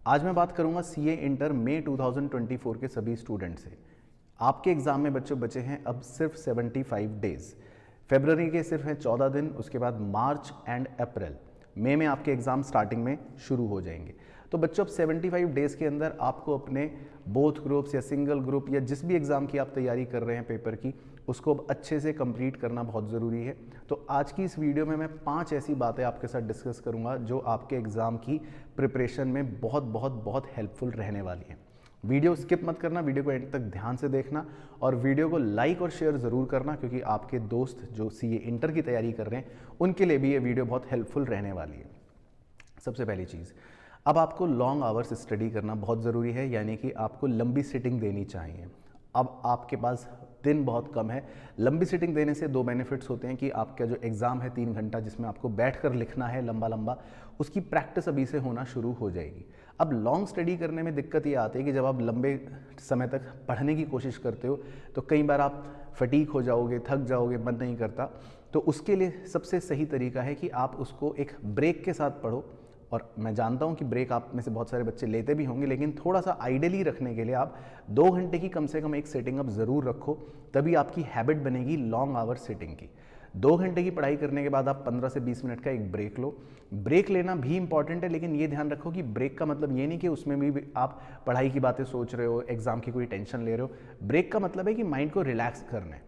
आज मैं बात करूंगा सीए इंटर मई 2024 के सभी स्टूडेंट से। आपके एग्ज़ाम में बच्चों बचे हैं अब सिर्फ 75 डेज़। फरवरी के सिर्फ हैं 14 दिन, उसके बाद मार्च एंड अप्रैल, मई में आपके एग्ज़ाम स्टार्टिंग में शुरू हो जाएंगे। तो बच्चों अब 75 डेज़ के अंदर आपको अपने बोथ ग्रुप्स या सिंगल ग्रुप या जिस भी एग्ज़ाम की आप तैयारी कर रहे हैं पेपर की, उसको अब अच्छे से कंप्लीट करना बहुत ज़रूरी है। तो आज की इस वीडियो में मैं 5 ऐसी बातें आपके साथ डिस्कस करूंगा जो आपके एग्ज़ाम की प्रिपरेशन में बहुत बहुत बहुत हेल्पफुल रहने वाली हैं। वीडियो स्किप मत करना, वीडियो को एंड तक ध्यान से देखना और वीडियो को लाइक और शेयर ज़रूर करना, क्योंकि आपके दोस्त जो सीए इंटर की तैयारी कर रहे हैं उनके लिए भी ये वीडियो बहुत हेल्पफुल रहने वाली है। सबसे पहली चीज़, अब आपको लॉन्ग आवर्स स्टडी करना बहुत ज़रूरी है, यानी कि आपको लंबी सिटिंग देनी चाहिए। अब आपके पास दिन बहुत कम है। लंबी सिटिंग देने से दो बेनिफिट्स होते हैं कि आपका जो एग्ज़ाम है 3 घंटा जिसमें आपको बैठकर लिखना है लंबा लंबा, उसकी प्रैक्टिस अभी से होना शुरू हो जाएगी। अब लॉन्ग स्टडी करने में दिक्कत ये आती है कि जब आप लंबे समय तक पढ़ने की कोशिश करते हो तो कई बार आप फटीक हो जाओगे, थक जाओगे, मन नहीं करता। तो उसके लिए सबसे सही तरीका है कि आप उसको एक ब्रेक के साथ पढ़ो। और मैं जानता हूं कि ब्रेक आप में से बहुत सारे बच्चे लेते भी होंगे, लेकिन थोड़ा सा आइडियली रखने के लिए आप 2 घंटे की कम से कम एक सेटिंग अप ज़रूर रखो, तभी आपकी हैबिट बनेगी लॉन्ग आवर सेटिंग की। 2 घंटे की पढ़ाई करने के बाद आप 15 से 20 मिनट का एक ब्रेक लो। ब्रेक लेना भी इंपॉर्टेंट है, लेकिन ये ध्यान रखो कि ब्रेक का मतलब ये नहीं कि उसमें भी आप पढ़ाई की बातें सोच रहे हो, एग्जाम की कोई टेंशन ले रहे हो। ब्रेक का मतलब है कि माइंड को रिलैक्स करना है।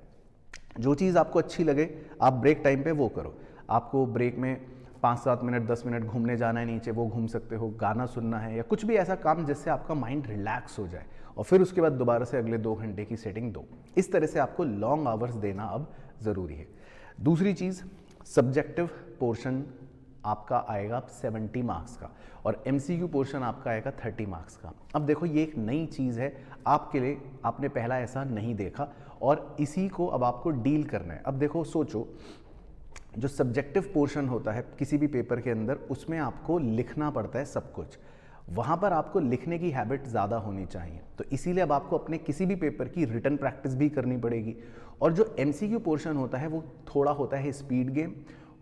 जो चीज़ आपको अच्छी लगे आप ब्रेक टाइम पे वो करो। आपको ब्रेक में 5-7 मिनट 10 मिनट घूमने जाना है नीचे, वो घूम सकते हो, गाना सुनना है या कुछ भी ऐसा काम जिससे आपका माइंड रिलैक्स हो जाए, और फिर उसके बाद दोबारा से अगले 2 घंटे की सेटिंग दो। इस तरह से आपको लॉन्ग आवर्स देना अब ज़रूरी है। दूसरी चीज़, सब्जेक्टिव पोर्शन आपका आएगा 70 मार्क्स का और एमसीक्यू पोर्शन आपका आएगा 30 मार्क्स का। अब देखो ये एक नई चीज़ है आपके लिए, आपने पहला ऐसा नहीं देखा और इसी को अब आपको डील करना है। अब देखो सोचो, जो सब्जेक्टिव पोर्शन होता है किसी भी पेपर के अंदर, उसमें आपको लिखना पड़ता है सब कुछ। वहाँ पर आपको लिखने की हैबिट ज़्यादा होनी चाहिए, तो इसीलिए अब आपको अपने किसी भी पेपर की रिटन प्रैक्टिस भी करनी पड़ेगी। और जो एमसीक्यू पोर्शन होता है वो थोड़ा होता है स्पीड गेम,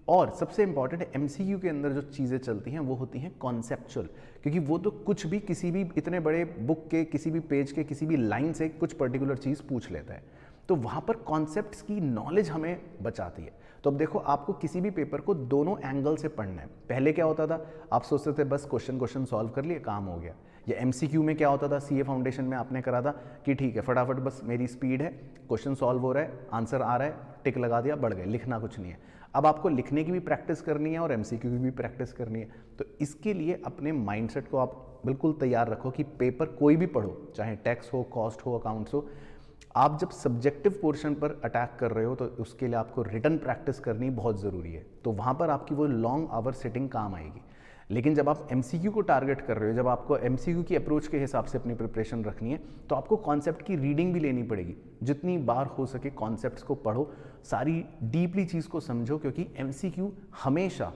और सबसे इंपॉर्टेंट है एमसीक्यू के अंदर जो चीज़ें चलती हैं वो होती हैं कॉन्सेप्चुअल, क्योंकि वो तो कुछ भी किसी भी इतने बड़े बुक के किसी भी पेज के किसी भी लाइन से कुछ पर्टिकुलर चीज़ पूछ लेता है। तो वहाँ पर कॉन्सेप्ट्स की नॉलेज हमें बचाती है। तो अब देखो, आपको किसी भी पेपर को दोनों एंगल से पढ़ना है। पहले क्या होता था, आप सोचते थे बस क्वेश्चन सॉल्व कर लिए काम हो गया। या एमसीक्यू में क्या होता था, सीए फाउंडेशन में आपने करा था कि ठीक है फटाफट बस मेरी स्पीड है, क्वेश्चन सॉल्व हो रहा है, आंसर आ रहा है, टिक लगा दिया, बढ़ गए, लिखना कुछ नहीं है। अब आपको लिखने की भी प्रैक्टिस करनी है और एमसीक्यू की भी प्रैक्टिस करनी है। तो इसके लिए अपने माइंडसेट को आप बिल्कुल तैयार रखो कि पेपर कोई भी पढ़ो, चाहे टैक्स हो, कॉस्ट हो, अकाउंट्स हो, आप जब सब्जेक्टिव पोर्शन पर अटैक कर रहे हो तो उसके लिए आपको रिटन प्रैक्टिस करनी बहुत ज़रूरी है। तो वहाँ पर आपकी वो लॉन्ग आवर सेटिंग काम आएगी। लेकिन जब आप एमसीक्यू को टारगेट कर रहे हो, जब आपको एमसीक्यू की अप्रोच के हिसाब से अपनी प्रिपरेशन रखनी है, तो आपको कॉन्सेप्ट की रीडिंग भी लेनी पड़ेगी। जितनी बार हो सके कॉन्सेप्ट्स को पढ़ो, सारी डीपली चीज़ को समझो, क्योंकि एमसीक्यू हमेशा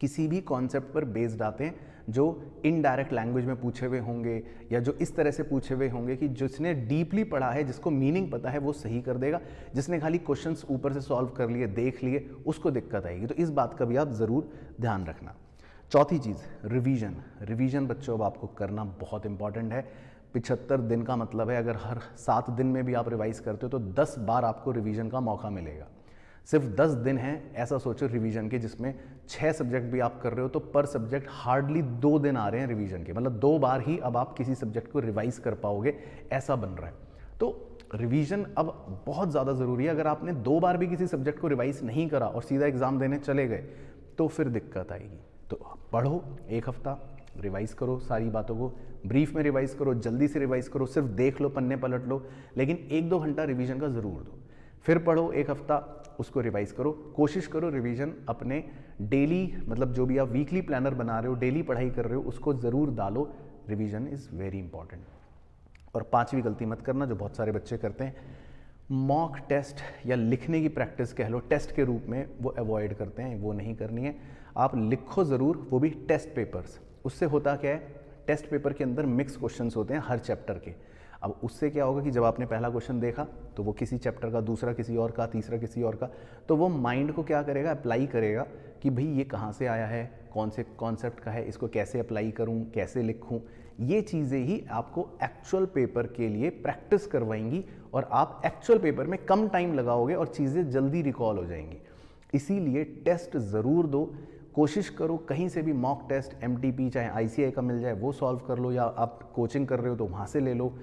किसी भी कॉन्सेप्ट पर बेस्ड आते हैं जो इनडायरेक्ट लैंग्वेज में पूछे हुए होंगे या जो इस तरह से पूछे हुए होंगे कि जिसने डीपली पढ़ा है, जिसको मीनिंग पता है, वो सही कर देगा। जिसने खाली क्वेश्चंस ऊपर से सॉल्व कर लिए, देख लिए, उसको दिक्कत आएगी। तो इस बात का भी आप ज़रूर ध्यान रखना। चौथी चीज़, रिवीजन। रिवीजन बच्चों अब आपको करना बहुत इंपॉर्टेंट है। 75 दिन का मतलब है, अगर हर 7 दिन में भी आप रिवाइज करते हो तो 10 बार आपको रिवीजन का मौका मिलेगा। सिर्फ 10 दिन हैं, ऐसा सोचो रिवीजन के, जिसमें 6 सब्जेक्ट भी आप कर रहे हो, तो पर सब्जेक्ट हार्डली 2 दिन आ रहे हैं रिवीजन के। मतलब 2 बार ही अब आप किसी सब्जेक्ट को रिवाइज कर पाओगे, ऐसा बन रहा है। तो रिवीजन अब बहुत ज़्यादा ज़रूरी है। अगर आपने 2 बार भी किसी सब्जेक्ट को रिवाइज नहीं करा और सीधा एग्ज़ाम देने चले गए तो फिर दिक्कत आएगी। तो पढ़ो, 1 हफ्ता रिवाइज करो, सारी बातों को ब्रीफ में रिवाइज करो, जल्दी से रिवाइज करो, सिर्फ देख लो, पन्ने पलट लो, लेकिन 1-2 घंटा रिवीजन का ज़रूर दो। फिर पढ़ो 1 हफ्ता, उसको रिवाइज करो। कोशिश करो रिवीजन अपने डेली, मतलब जो भी आप वीकली प्लानर बना रहे हो, डेली पढ़ाई कर रहे हो, उसको ज़रूर डालो। Revision is very important. और 5वीं गलती मत करना जो बहुत सारे बच्चे करते हैं, मॉक टेस्ट या लिखने की प्रैक्टिस कह लो, टेस्ट के रूप में वो अवॉइड करते हैं। वो नहीं करनी है। आप लिखो ज़रूर, वो भी टेस्ट पेपर्स। उससे होता क्या है, टेस्ट पेपर के अंदर मिक्स क्वेश्चंस होते हैं हर चैप्टर के। अब उससे क्या होगा कि जब आपने पहला क्वेश्चन देखा तो वो किसी चैप्टर का, दूसरा किसी और का, तीसरा किसी और का, तो वो माइंड को क्या करेगा, अप्लाई करेगा कि भाई ये कहाँ से आया है, कौन से कॉन्सेप्ट का है, इसको कैसे अप्लाई करूं, कैसे लिखूं, ये चीज़ें ही आपको एक्चुअल पेपर के लिए प्रैक्टिस करवाएंगी और आप एक्चुअल पेपर में कम टाइम लगाओगे और चीज़ें जल्दी रिकॉल हो जाएंगी। इसीलिए टेस्ट ज़रूर दो, कोशिश करो कहीं से भी मॉक टेस्ट, MTP चाहे ICAI का मिल जाए वो सॉल्व कर लो, या आप कोचिंग कर रहे हो तो वहाँ से ले लो।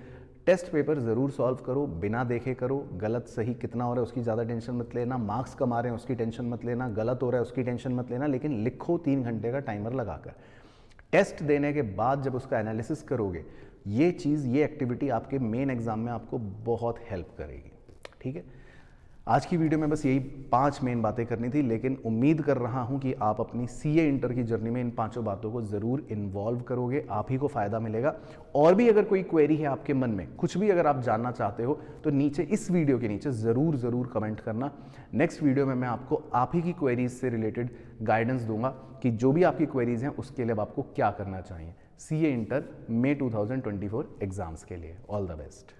टेस्ट पेपर ज़रूर सॉल्व करो, बिना देखे करो। गलत सही कितना हो रहा है उसकी ज़्यादा टेंशन मत लेना, मार्क्स कम आ रहे हैं उसकी टेंशन मत लेना, गलत हो रहा है उसकी टेंशन मत लेना, लेकिन लिखो 3 घंटे का टाइमर लगाकर। टेस्ट देने के बाद जब उसका एनालिसिस करोगे, ये चीज़, ये एक्टिविटी आपके मेन एग्जाम में आपको बहुत हेल्प करेगी। ठीक है, आज की वीडियो में बस यही 5 मेन बातें करनी थी, लेकिन उम्मीद कर रहा हूं कि आप अपनी CA इंटर की जर्नी में इन 5 बातों को ज़रूर इन्वॉल्व करोगे, आप ही को फ़ायदा मिलेगा। और भी अगर कोई क्वेरी है आपके मन में, कुछ भी अगर आप जानना चाहते हो, तो नीचे इस वीडियो के नीचे ज़रूर कमेंट करना। नेक्स्ट वीडियो में मैं आपको आप ही की क्वेरीज से रिलेटेड गाइडेंस दूंगा कि जो भी आपकी क्वेरीज हैं उसके लिए अब आपको क्या करना चाहिए CA इंटर May 2024 एग्जाम्स के लिए। All the best.